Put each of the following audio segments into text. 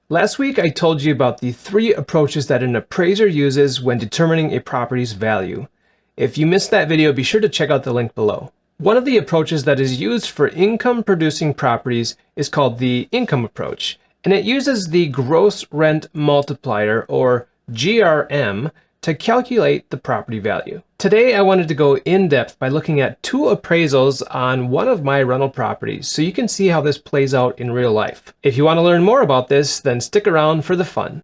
Last week, I told you about the 3 approaches that an appraiser uses when determining a property's value. If you missed that video, be sure to check out the link below. One of the approaches that is used for income-producing properties is called the income approach, and it uses the Gross Rent Multiplier, or GRM, to calculate the property value. Today, I wanted to go in-depth by looking at 2 appraisals on one of my rental properties, so you can see how this plays out in real life. If you want to learn more about this, then stick around for the fun.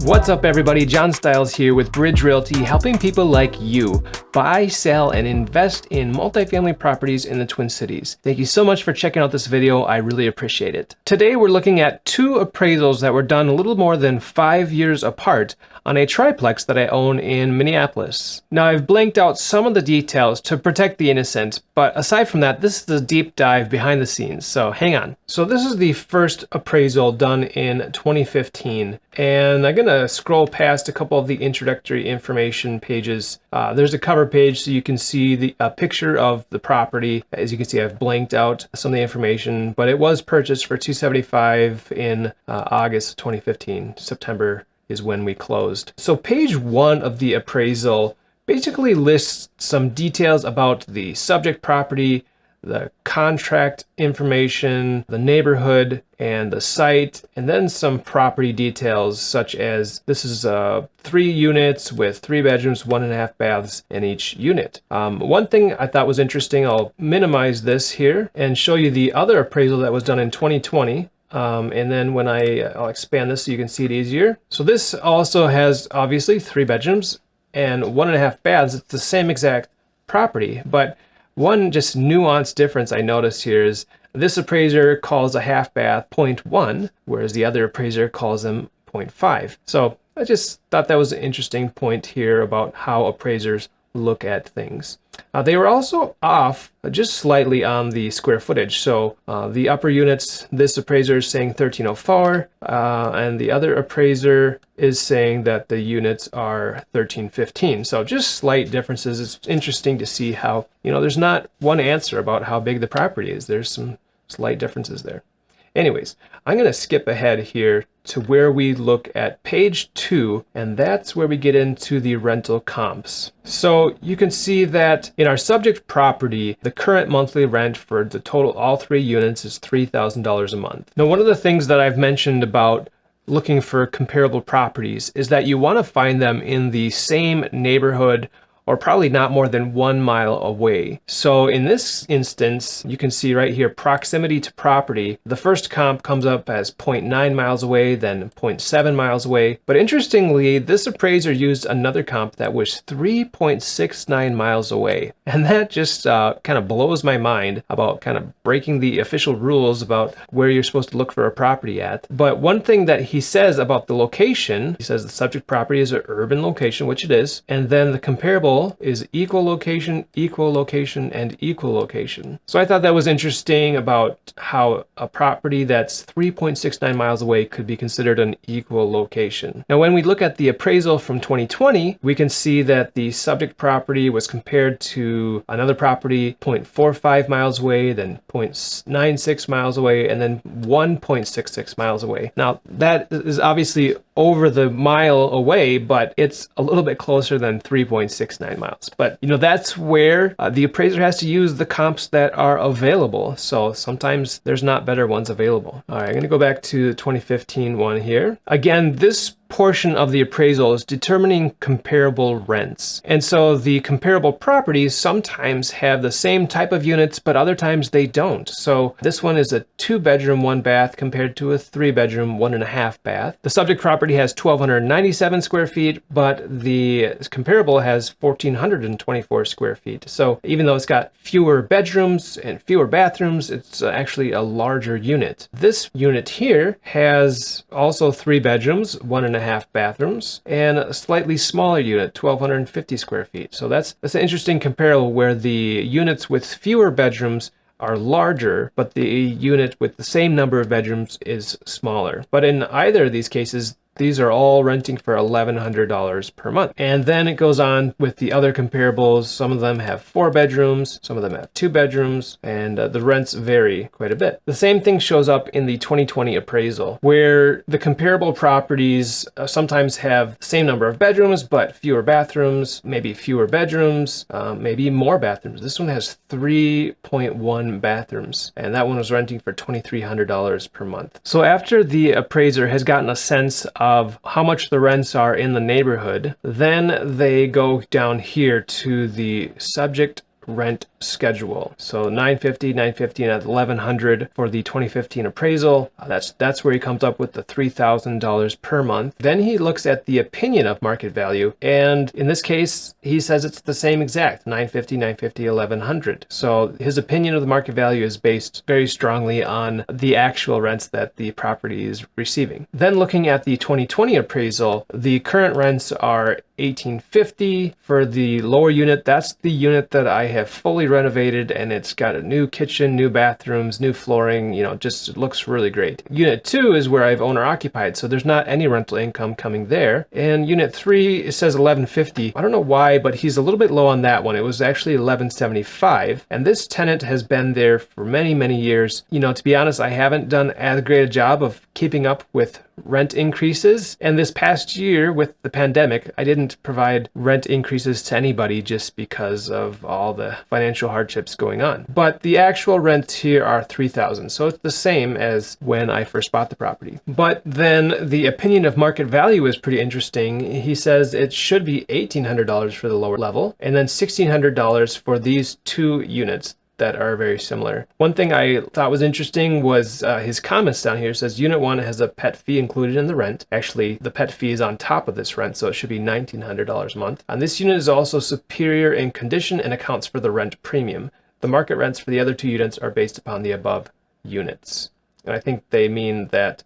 What's up, everybody? John Stiles here with Bridge Realty, helping people like you buy, sell, and invest in multifamily properties in the Twin Cities. Thank you so much for checking out this video. I really appreciate it. Today, we're looking at 2 appraisals that were done a little more than 5 years apart on a triplex that I own in Minneapolis. Now, I've blanked out some of the details to protect the innocent, but aside from that, this is the deep dive behind the scenes, so hang on. So this is the first appraisal done in 2015, and I'm gonna scroll past a couple of the introductory information pages. There's a cover page so you can see the picture of the property. As you can see, I've blanked out some of the information, but it was purchased for $275 in August of 2015. September is when we closed. So page 1 of the appraisal basically lists some details about the subject property, the contract information, the neighborhood, and the site, and then some property details such as this is 3 units with 3 bedrooms, 1.5 baths in each unit. One thing I thought was interesting, I'll minimize this here and show you the other appraisal that was done in 2020. And then when I'll expand this so you can see it easier. So this also has obviously 3 bedrooms and 1.5 baths. It's the same exact property, but one just nuanced difference I noticed here is this appraiser calls a half bath 0.1, whereas the other appraiser calls them 0.5. So I just thought that was an interesting point here about how appraisers look at things. They were also off just slightly on the square footage. So the upper units, this appraiser is saying 1304, and the other appraiser is saying that the units are 1315. So just slight differences. It's interesting to see how, there's not one answer about how big the property is. There's some slight differences there. Anyways, I'm going to skip ahead here to where we look at page 2, and that's where we get into the rental comps. So you can see that in our subject property, the current monthly rent for the total all 3 units is $3,000 a month. Now, one of the things that I've mentioned about looking for comparable properties is that you want to find them in the same neighborhood or probably not more than 1 mile away. So in this instance, you can see right here, proximity to property. The first comp comes up as 0.9 miles away, then 0.7 miles away. But interestingly, this appraiser used another comp that was 3.69 miles away. And that just kind of blows my mind about kind of breaking the official rules about where you're supposed to look for a property at. But one thing that he says about the location, he says the subject property is an urban location, which it is, and then the comparable is equal location, and equal location. So I thought that was interesting about how a property that's 3.69 miles away could be considered an equal location. Now, when we look at the appraisal from 2020, we can see that the subject property was compared to another property 0.45 miles away, then 0.96 miles away, and then 1.66 miles away. Now, that is obviously over the mile away, but it's a little bit closer than 3.69 miles. But that's where the appraiser has to use the comps that are available. So sometimes there's not better ones available. All right, I'm going to go back to the 2015 one here. Again, this portion of the appraisal is determining comparable rents. And so the comparable properties sometimes have the same type of units, but other times they don't. So this one is a 2-bedroom, 1 bath compared to a 3-bedroom, 1.5 bath. The subject property has 1,297 square feet, but the comparable has 1,424 square feet. So even though it's got fewer bedrooms and fewer bathrooms, it's actually a larger unit. This unit here has also 3 bedrooms, 1.5 bathrooms, and a slightly smaller unit, 1,250 square feet. So that's an interesting comparable where the units with fewer bedrooms are larger, but the unit with the same number of bedrooms is smaller. But in either of these cases, these are all renting for $1,100 per month. And then it goes on with the other comparables. Some of them have 4 bedrooms, some of them have 2 bedrooms, and the rents vary quite a bit. The same thing shows up in the 2020 appraisal, where the comparable properties sometimes have the same number of bedrooms, but fewer bathrooms, maybe fewer bedrooms, maybe more bathrooms. This one has 3.1 bathrooms, and that one was renting for $2,300 per month. So after the appraiser has gotten a sense of how much the rents are in the neighborhood, then they go down here to the subject rent schedule. So 950 and $1,100 for the 2015 appraisal. That's where he comes up with the $3,000 per month. Then he looks at the opinion of market value, and in this case he says it's the same exact 950, $1,100. So his opinion of the market value is based very strongly on the actual rents that the property is receiving. Then looking at the 2020 appraisal, the current rents are $1,850 for the lower unit. That's the unit that I have fully renovated, and it's got a new kitchen, new bathrooms, new flooring, just it looks really great. Unit 2 is where I've owner occupied, so there's not any rental income coming there. And unit 3, it says $1,150. I don't know why, but he's a little bit low on that one. It was actually $1,175, and this tenant has been there for many, many years. To be honest, I haven't done as great a job of keeping up with rent increases, and this past year with the pandemic, I didn't provide rent increases to anybody just because of all the financial hardships going on. But the actual rents here are $3,000, so it's the same as when I first bought the property. But then the opinion of market value is pretty interesting. He says it should be $1,800 for the lower level, and then $1,600 for these 2 units that are very similar. One thing I thought was interesting was his comments down here. It says unit 1 has a pet fee included in the rent. Actually, the pet fee is on top of this rent, so it should be $1,900 a month. And this unit is also superior in condition and accounts for the rent premium. The market rents for the other 2 units are based upon the above units. And I think they mean that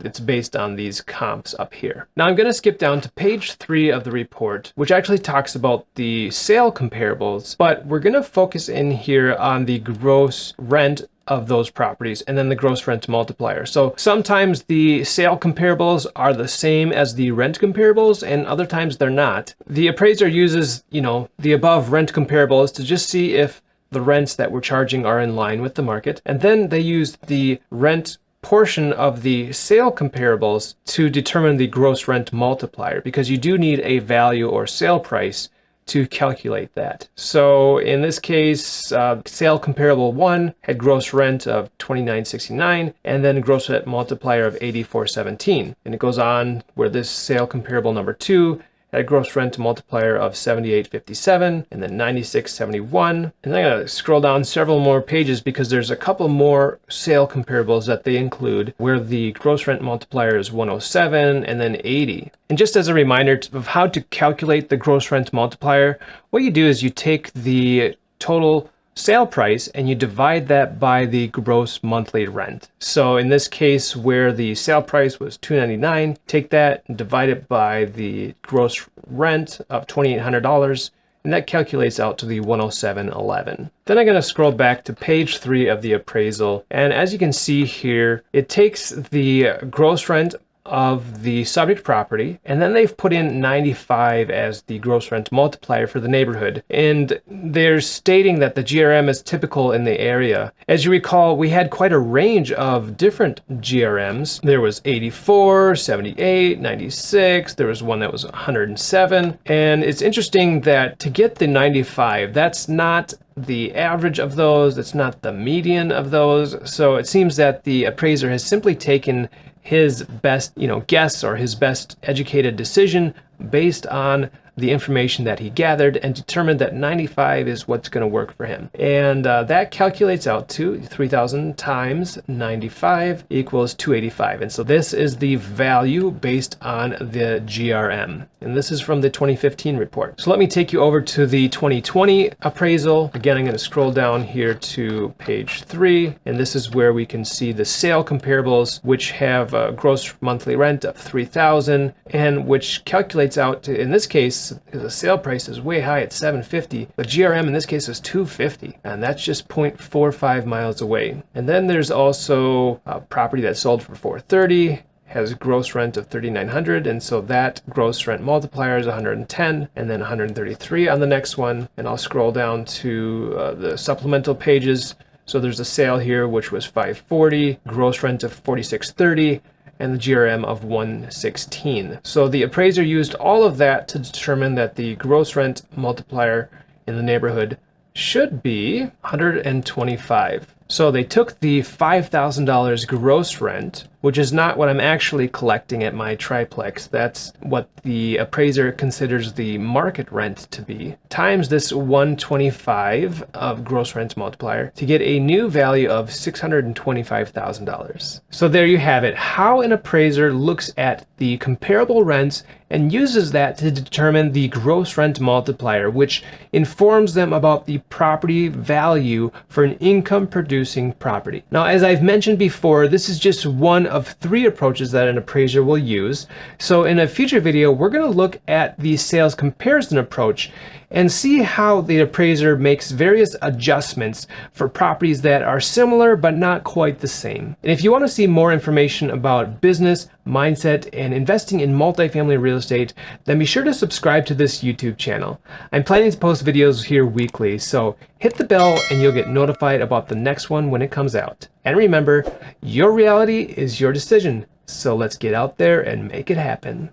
it's based on these comps up here. Now I'm going to skip down to page 3 of the report, which actually talks about the sale comparables, but we're going to focus in here on the gross rent of those properties and then the gross rent multiplier. So sometimes the sale comparables are the same as the rent comparables, and other times they're not. The appraiser uses, the above rent comparables to just see if the rents that we're charging are in line with the market. And then they use the rent portion of the sale comparables to determine the gross rent multiplier, because you do need a value or sale price to calculate that. So in this case, sale comparable 1 had gross rent of $2,969 and then gross rent multiplier of $84.17. And it goes on where this sale comparable number 2 had a gross rent multiplier of $78.57 and then $96.71. And then I'm going to scroll down several more pages because there's a couple more sale comparables that they include where the gross rent multiplier is 107 and then 80. And just as a reminder of how to calculate the gross rent multiplier, what you do is you take the total sale price and you divide that by the gross monthly rent. So in this case, where the sale price was $299, take that and divide it by the gross rent of $2,800, and that calculates out to the $107.11. Then I'm going to scroll back to page 3 of the appraisal, and as you can see here, it takes the gross rent of the subject property, and then they've put in 95 as the gross rent multiplier for the neighborhood, and they're stating that the GRM is typical in the area. As you recall, we had quite a range of different GRMs. There was 84, 78, 96, there was one that was 107, and it's interesting that to get the 95, that's not the average of those, it's not the median of those, so it seems that the appraiser has simply taken his best, guess or his best educated decision based on the information that he gathered and determined that 95 is what's going to work for him. And that calculates out to 3,000 times 95 equals 285. And so this is the value based on the GRM. And this is from the 2015 report. So let me take you over to the 2020 appraisal. Again, I'm going to scroll down here to page 3. And this is where we can see the sale comparables, which have a gross monthly rent of 3,000 and which calculates out to, in this case, the sale price is way high at $750. The GRM in this case is $250, and that's just 0.45 miles away. And then there's also a property that sold for $430, has gross rent of $3,900, and so that gross rent multiplier is 110, and then 133 on the next one. And I'll scroll down to the supplemental pages. So there's a sale here, which was 540, gross rent of 4630, and the GRM of 116. So the appraiser used all of that to determine that the gross rent multiplier in the neighborhood should be 125. So they took the $5,000 gross rent, which is not what I'm actually collecting at my triplex. That's what the appraiser considers the market rent to be, times this 125 of gross rent multiplier to get a new value of $625,000. So there you have it, how an appraiser looks at the comparable rents and uses that to determine the gross rent multiplier, which informs them about the property value for an income producing property. Now, as I've mentioned before, this is just one of 3 approaches that an appraiser will use. So in a future video, we're going to look at the sales comparison approach and see how the appraiser makes various adjustments for properties that are similar but not quite the same. And if you want to see more information about business, mindset, and investing in multifamily real estate, then be sure to subscribe to this YouTube channel. I'm planning to post videos here weekly, so hit the bell and you'll get notified about the next one when it comes out. And remember, your reality is your decision, so let's get out there and make it happen.